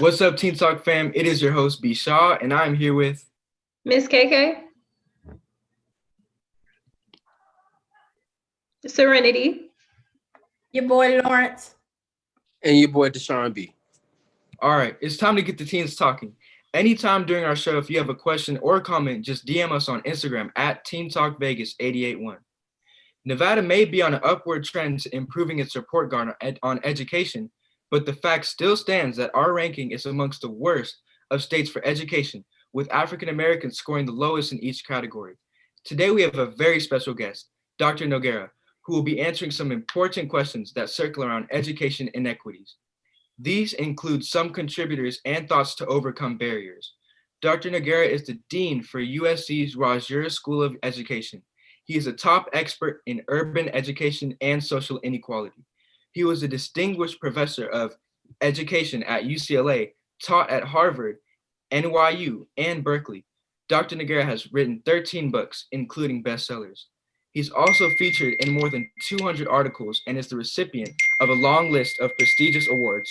What's up, Teen Talk fam? It is your host, B. Shaw, and I'm here with Miss KK, Serenity. Your boy Lawrence. And your boy Deshaun B. All right, it's time to get the teens talking. Anytime during our show, if you have a question or a comment, just DM us on Instagram at Teen Talk Vegas 881. Nevada may be on an upward trend to improving its report card on education, but the fact still stands that our ranking is amongst the worst of states for education, with African Americans scoring the lowest in each category. Today we have a very special guest, Dr. Noguera, who will be answering some important questions that circle around education inequities. These include some contributors and thoughts to overcome barriers. Dr. Noguera is the Dean for USC's Rozier School of Education. He is a top expert in urban education and social inequality. He was a distinguished professor of education at UCLA, taught at Harvard, NYU, and Berkeley. Dr. Noguera has written 13 books, including bestsellers. He's also featured in more than 200 articles and is the recipient of a long list of prestigious awards.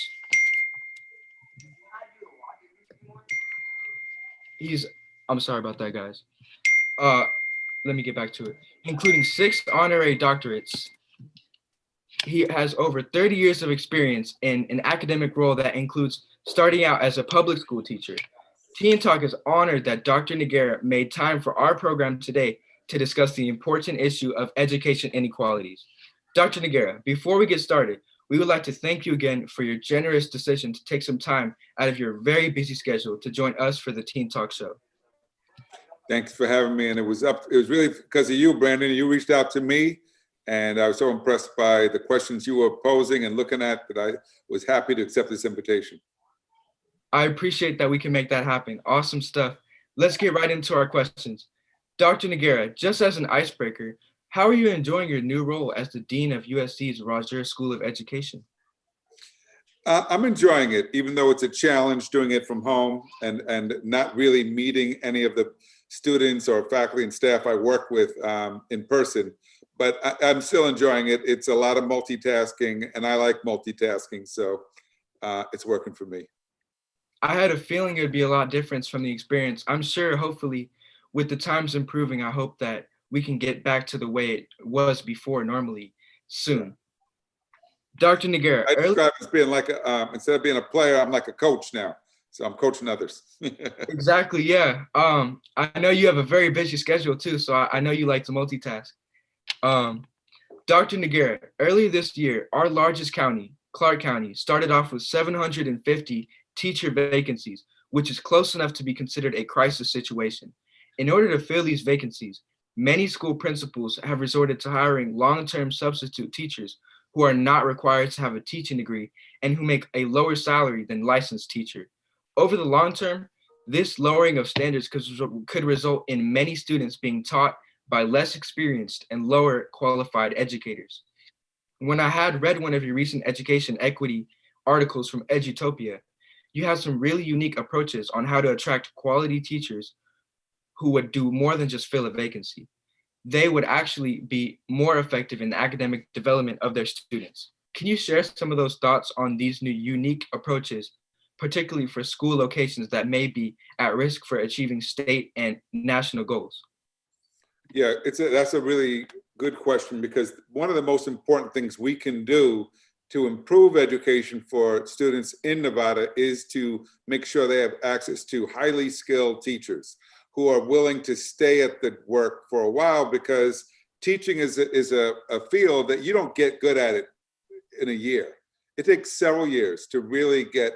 I'm sorry about that, guys. Let me get back to it. Including 6 honorary doctorates. He has over 30 years of experience in an academic role that includes starting out as a public school teacher. Teen Talk is honored that Dr. Noguera made time for our program today to discuss the important issue of education inequalities. Dr. Noguera, before we get started, we would like to thank you again for your generous decision to take some time out of your very busy schedule to join us for the Teen Talk show. Thanks for having me. And it was really because of you, Brandon. You reached out to me, and I was so impressed by the questions you were posing and looking at that I was happy to accept this invitation. I appreciate that we can make that happen. Awesome stuff. Let's get right into our questions. Dr. Noguera, just as an icebreaker, how are you enjoying your new role as the Dean of USC's Rozier School of Education? I'm enjoying it, even though it's a challenge doing it from home and not really meeting any of the students or faculty and staff I work with in person. But I'm still enjoying it. It's a lot of multitasking, and I like multitasking, so it's working for me. I had a feeling it would be a lot different from the experience. I'm sure, hopefully, with the times improving, I hope that we can get back to the way it was before normally soon. Dr. Noguera. I describe it as being like, instead of being a player, I'm like a coach now. So I'm coaching others. Exactly, yeah. I know you have a very busy schedule too, so I know you like to multitask. Dr. Noguera, earlier this year, our largest county, Clark County, started off with 750 teacher vacancies, which is close enough to be considered a crisis situation. In order to fill these vacancies, many school principals have resorted to hiring long-term substitute teachers who are not required to have a teaching degree and who make a lower salary than licensed teacher. Over the long term, this lowering of standards could result in many students being taught by less experienced and lower qualified educators. When I had read one of your recent education equity articles from Edutopia, you have some really unique approaches on how to attract quality teachers who would do more than just fill a vacancy. They would actually be more effective in the academic development of their students. Can you share some of those thoughts on these new unique approaches, particularly for school locations that may be at risk for achieving state and national goals? Yeah, that's a really good question, because one of the most important things we can do to improve education for students in Nevada is to make sure they have access to highly skilled teachers who are willing to stay at the work for a while, because teaching is a field that you don't get good at it in a year. It takes several years to really get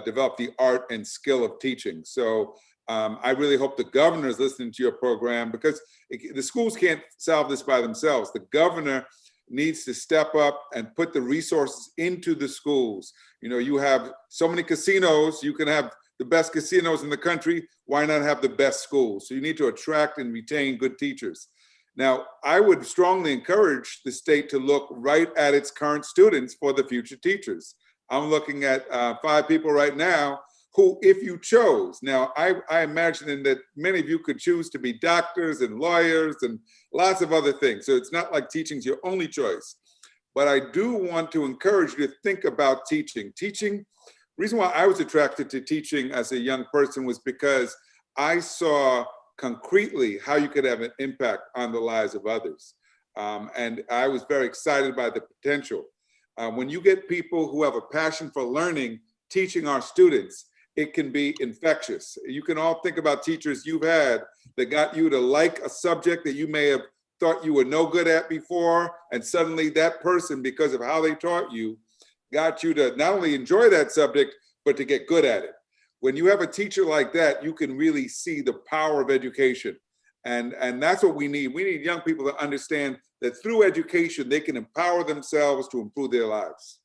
develop the art and skill of teaching. So I really hope the governor is listening to your program, because the schools can't solve this by themselves. The governor needs to step up and put the resources into the schools. You know, you have so many casinos, you can have the best casinos in the country, why not have the best schools? So you need to attract and retain good teachers. Now, I would strongly encourage the state to look right at its current students for the future teachers. I'm looking at 5 people right now who, if you chose, now I imagine that many of you could choose to be doctors and lawyers and lots of other things. So it's not like teaching's your only choice. But I do want to encourage you to think about teaching. Teaching reason why I was attracted to teaching as a young person was because I saw concretely how you could have an impact on the lives of others. And I was very excited by the potential. When you get people who have a passion for learning, teaching our students, it can be infectious. You can all think about teachers you've had that got you to like a subject that you may have thought you were no good at before, and suddenly that person, because of how they taught you, got you to not only enjoy that subject, but to get good at it. When you have a teacher like that, you can really see the power of education. And that's what we need. We need young people to understand that through education, they can empower themselves to improve their lives.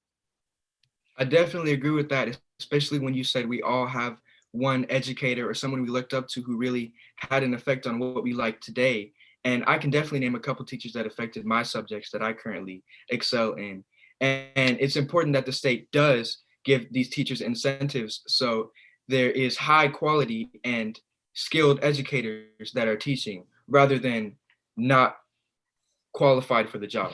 I definitely agree with that, especially when you said we all have one educator or someone we looked up to who really had an effect on what we like today. And I can definitely name a couple teachers that affected my subjects that I currently excel in. And it's important that the state does give these teachers incentives so there is high quality and skilled educators that are teaching rather than not qualified for the job.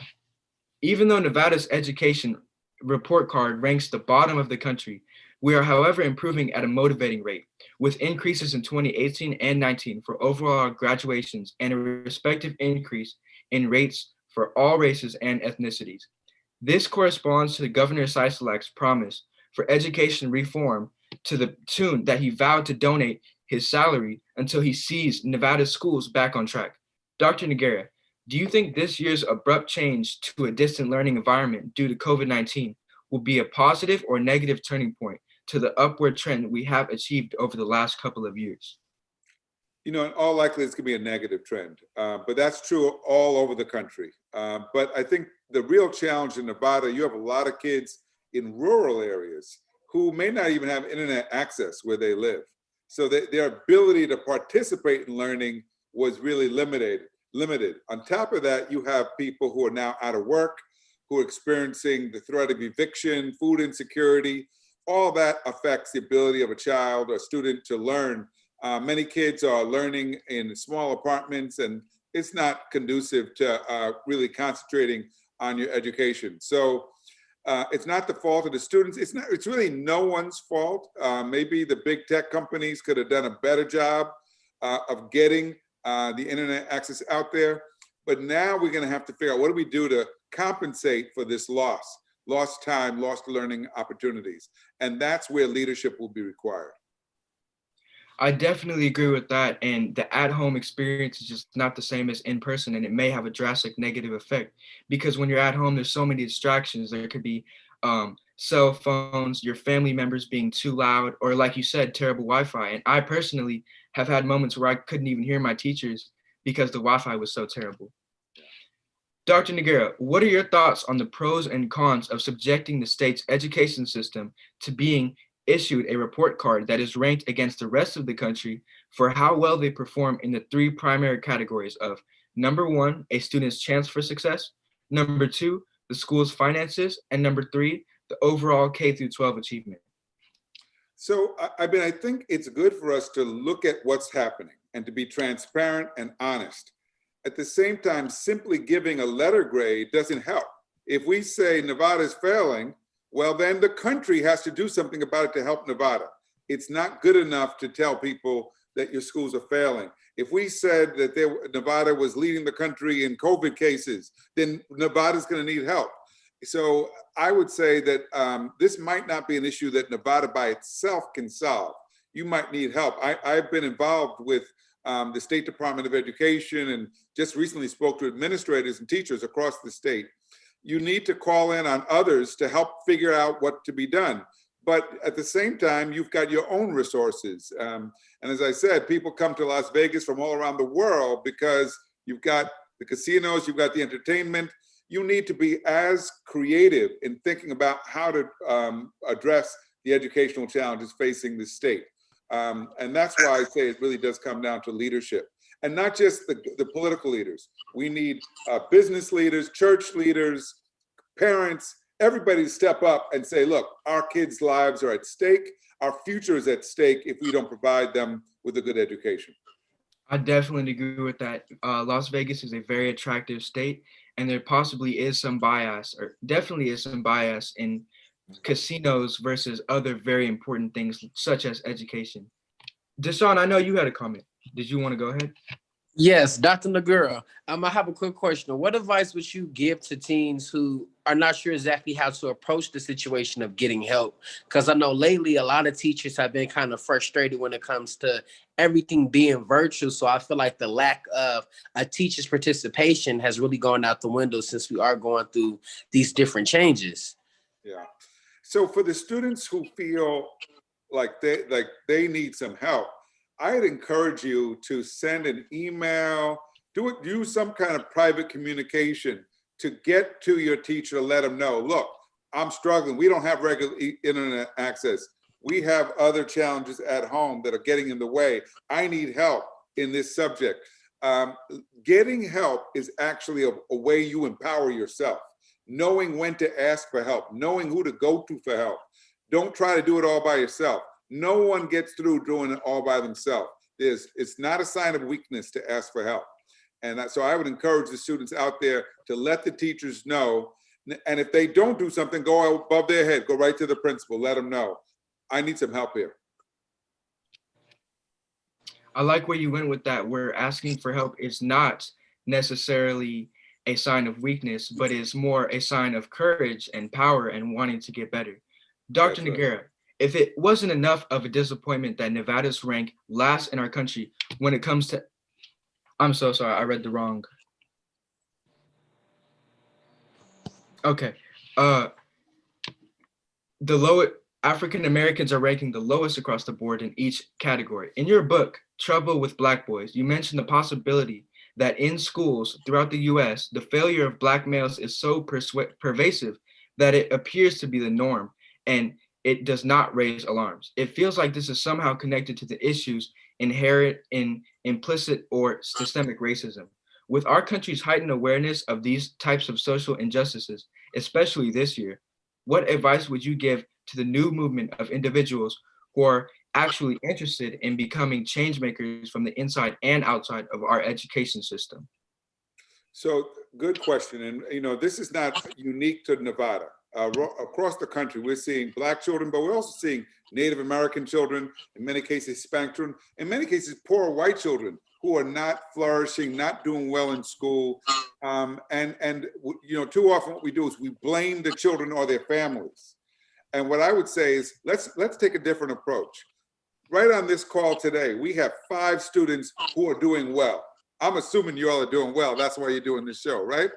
Even though Nevada's education report card ranks the bottom of the country, we are, however, improving at a motivating rate, with increases in 2018 and 19 for overall graduations and a respective increase in rates for all races and ethnicities. This corresponds to Governor Sisolak's promise for education reform to the tune that he vowed to donate his salary until he sees Nevada's schools back on track. Dr. Noguera, do you think this year's abrupt change to a distant learning environment due to COVID-19 will be a positive or negative turning point to the upward trend we have achieved over the last couple of years? You know, in all likelihood, it's going to be a negative trend, but that's true all over the country. But I think the real challenge in Nevada, you have a lot of kids in rural areas who may not even have internet access where they live. So their ability to participate in learning was really limited. On top of that, you have people who are now out of work, who are experiencing the threat of eviction, food insecurity. All that affects the ability of a child or student to learn. Many kids are learning in small apartments, and it's not conducive to really concentrating on your education. So it's not the fault of the students. It's really no one's fault. Maybe the big tech companies could have done a better job of getting the internet access out there. But now we're going to have to figure out what do we do to compensate for this lost time, lost learning opportunities. And that's where leadership will be required. I definitely agree with that. And the at-home experience is just not the same as in person, and it may have a drastic negative effect because when you're at home, there's so many distractions. There could be cell phones, your family members being too loud, or like you said, terrible Wi-Fi. And I personally have had moments where I couldn't even hear my teachers because the Wi-Fi was so terrible. Dr. Noguera, what are your thoughts on the pros and cons of subjecting the state's education system to being issued a report card that is ranked against the rest of the country for how well they perform in the three primary categories of number one, a student's chance for success, number two, the school's finances, and number three, the overall K through 12 achievement? So, I mean, I think it's good for us to look at what's happening and to be transparent and honest. At the same time, simply giving a letter grade doesn't help. If we say Nevada is failing, well, then the country has to do something about it to help Nevada. It's not good enough to tell people that your schools are failing. If we said that Nevada was leading the country in COVID cases, then Nevada's going to need help. So I would say that this might not be an issue that Nevada by itself can solve. You might need help. I've been involved with the State Department of Education and just recently spoke to administrators and teachers across the state. You need to call in on others to help figure out what to be done. But at the same time, you've got your own resources. And as I said, people come to Las Vegas from all around the world because you've got the casinos, you've got the entertainment. You need to be as creative in thinking about how to address the educational challenges facing the state. And that's why I say it really does come down to leadership. And not just the political leaders. We need business leaders, church leaders, parents, everybody to step up and say, look, our kids' lives are at stake. Our future is at stake if we don't provide them with a good education. I definitely agree with that. Las Vegas is a very attractive state, and there possibly is some bias, or definitely is some bias in casinos versus other very important things such as education. Deshaun, I know you had a comment. Did you want to go ahead? Yes, Dr. Noguera. I have a quick question. What advice would you give to teens who are not sure exactly how to approach the situation of getting help? Because I know lately a lot of teachers have been kind of frustrated when it comes to everything being virtual. So I feel like the lack of a teacher's participation has really gone out the window since we are going through these different changes. Yeah. So for the students who feel like they need some help, I'd encourage you to send an email, use some kind of private communication to get to your teacher, let them know, look, I'm struggling. We don't have regular internet access. We have other challenges at home that are getting in the way. I need help in this subject. Getting help is actually a way you empower yourself. Knowing when to ask for help, knowing who to go to for help. Don't try to do it all by yourself. No one gets through doing it all by themselves. It's not a sign of weakness to ask for help. And so I would encourage the students out there to let the teachers know. And if they don't do something, go above their head, go right to the principal, let them know, I need some help here. I like where you went with that, where asking for help is not necessarily a sign of weakness, but is more a sign of courage and power and wanting to get better. Dr. That's right. Noguera, if it wasn't enough of a disappointment that Nevada's rank last in our country when it comes to, I'm so sorry, I read the wrong. Okay. The lowest African Americans are ranking the lowest across the board in each category. In your book, Trouble with Black Boys, you mentioned the possibility that in schools throughout the US, the failure of Black males is so pervasive that it appears to be the norm and it does not raise alarms. It feels like this is somehow connected to the issues inherent in implicit or systemic racism. With our country's heightened awareness of these types of social injustices, especially this year, what advice would you give to the new movement of individuals who are actually interested in becoming change makers from the inside and outside of our education system? So good question. And this is not unique to Nevada. Across the country, we're seeing Black children, but we're also seeing Native American children, in many cases, Hispanic children, in many cases, poor white children who are not flourishing, not doing well in school. Too often what we do is we blame the children or their families. And what I would say is, let's take a different approach. Right on this call today, we have 5 students who are doing well. I'm assuming you all are doing well. That's why you're doing this show, right?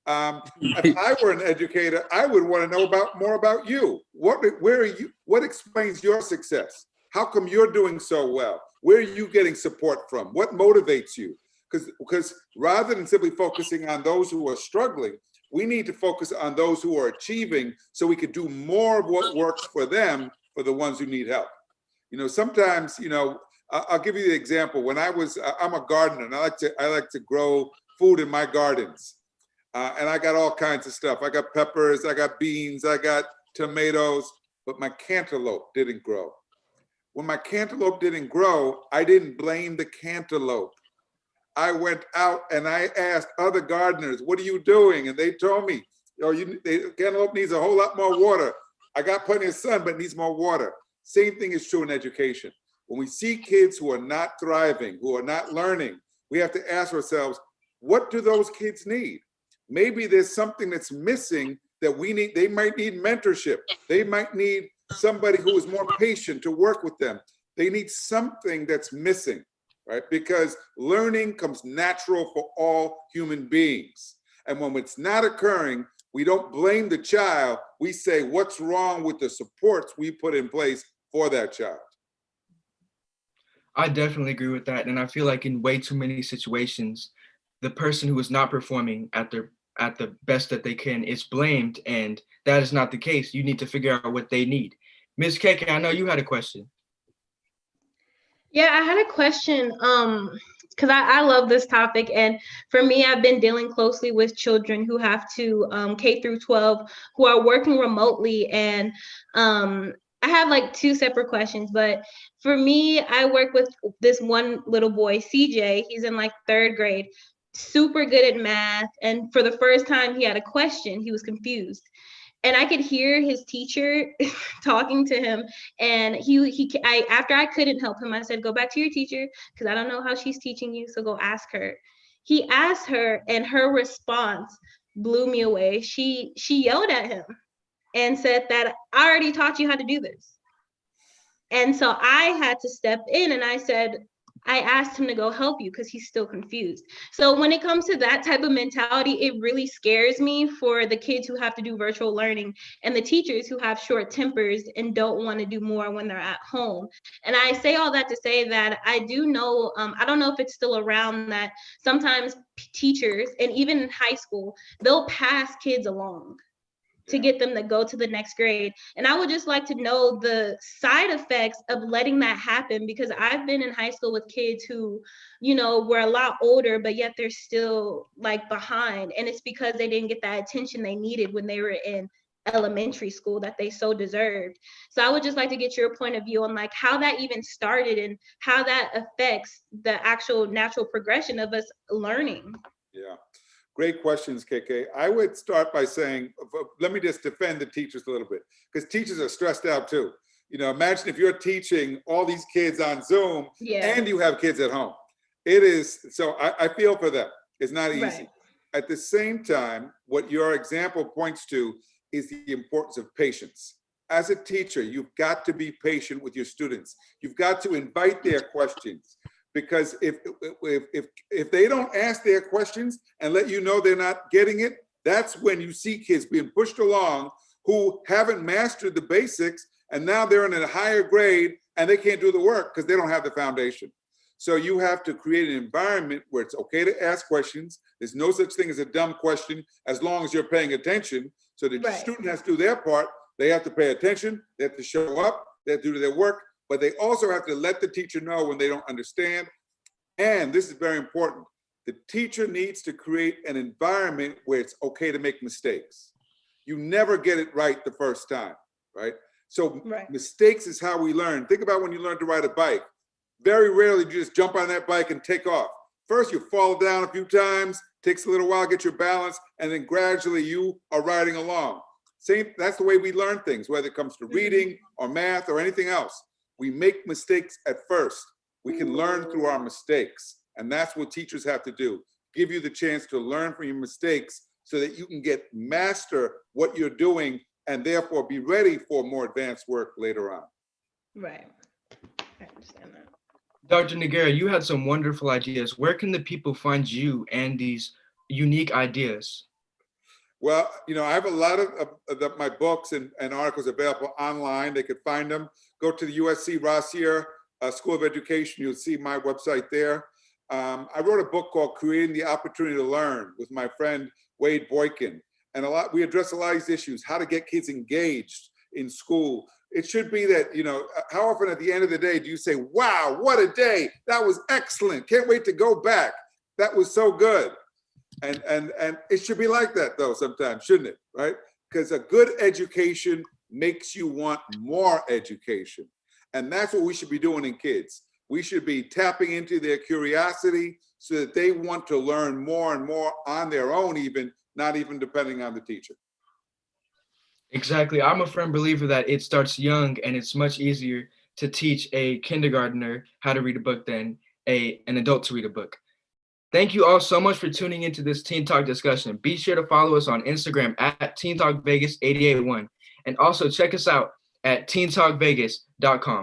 If I were an educator, I would want to know more about you. Where are you? What explains your success? How come you're doing so well? Where are you getting support from? What motivates you? Because rather than simply focusing on those who are struggling, we need to focus on those who are achieving so we could do more of what works for them for the ones who need help. Sometimes, I'll give you the example. When I'm a gardener and I like to grow food in my gardens. And I got all kinds of stuff. I got peppers, I got beans, I got tomatoes, but my cantaloupe didn't grow. When my cantaloupe didn't grow, I didn't blame the cantaloupe. I went out and I asked other gardeners, what are you doing? And they told me, the cantaloupe needs a whole lot more water. I got plenty of sun, but it needs more water. Same thing is true in education. When we see kids who are not thriving, who are not learning, we have to ask ourselves, what do those kids need? Maybe there's something that's missing that we need. They might need mentorship. They might need somebody who is more patient to work with them. They need something that's missing, right? Because learning comes natural for all human beings. And when it's not occurring, we don't blame the child. We say, what's wrong with the supports we put in place for that child? I definitely agree with that. And I feel like in way too many situations, the person who is not performing at the best that they can is blamed, and that is not the case. You need to figure out what they need. Ms. KK, I know you had a question. Yeah, I had a question because I love this topic, and for me, I've been dealing closely with children who have to K through 12 who are working remotely, and I have like 2 separate questions, but for me, I work with this one little boy, CJ. He's in like 3rd grade, super good at math, and for the first time he had a question, he was confused. And I could hear his teacher talking to him. And after I couldn't help him, I said, go back to your teacher, because I don't know how she's teaching you. So go ask her. He asked her, and her response blew me away. She yelled at him and said that I already taught you how to do this. And so I had to step in, and I asked him to go help you because he's still confused. So when it comes to that type of mentality, it really scares me for the kids who have to do virtual learning and the teachers who have short tempers and don't want to do more when they're at home. And I say all that to say that I do know, I don't know if it's still around, that sometimes teachers, and even in high school, they'll pass kids along to get them to go to the next grade. And I would just like to know the side effects of letting that happen, because I've been in high school with kids who, were a lot older, but yet they're still like behind. And it's because they didn't get that attention they needed when they were in elementary school that they so deserved. So I would just like to get your point of view on like how that even started and how that affects the actual natural progression of us learning. Yeah. Great questions, KK. I would start by saying, let me just defend the teachers a little bit, because teachers are stressed out too. Imagine if you're teaching all these kids on Zoom and you have kids at home. It is, so I feel for them. It's not easy. Right. At the same time, what your example points to is the importance of patience. As a teacher, you've got to be patient with your students. You've got to invite their questions. Because if they don't ask their questions and let you know they're not getting it, that's when you see kids being pushed along who haven't mastered the basics, and now they're in a higher grade and they can't do the work because they don't have the foundation. So you have to create an environment where it's okay to ask questions. There's no such thing as a dumb question as long as you're paying attention. So the student has to do their part. They have to pay attention. They have to show up. They have to do their work. But they also have to let the teacher know when they don't understand. And this is very important. The teacher needs to create an environment where it's okay to make mistakes. You never get it right the first time, right? So mistakes is how we learn. Think about when you learn to ride a bike. Very rarely do you just jump on that bike and take off. First, you fall down a few times, takes a little while, get your balance, and then gradually you are riding along. That's the way we learn things, whether it comes to reading or math or anything else. We make mistakes at first. We can learn through our mistakes. And that's what teachers have to do. Give you the chance to learn from your mistakes so that you can master what you're doing and therefore be ready for more advanced work later on. Right. I understand that. Dr. Noguera, you had some wonderful ideas. Where can the people find you and these unique ideas? Well, I have a lot of my books and articles available online. They could find them. Go to the USC Rossier School of Education. You'll see my website there. I wrote a book called Creating the Opportunity to Learn with my friend Wade Boykin. And we address a lot of these issues, how to get kids engaged in school. It should be that, how often at the end of the day do you say, wow, what a day. That was excellent. Can't wait to go back. That was so good. And it should be like that though sometimes, shouldn't it, right? Because a good education makes you want more education. And that's what we should be doing in kids. We should be tapping into their curiosity so that they want to learn more and more on their own, not even depending on the teacher. Exactly. I'm a firm believer that it starts young, and it's much easier to teach a kindergartner how to read a book than an adult to read a book. Thank you all so much for tuning into this Teen Talk discussion. Be sure to follow us on Instagram at Teen Talk Vegas 881, and also check us out at teentalkvegas.com.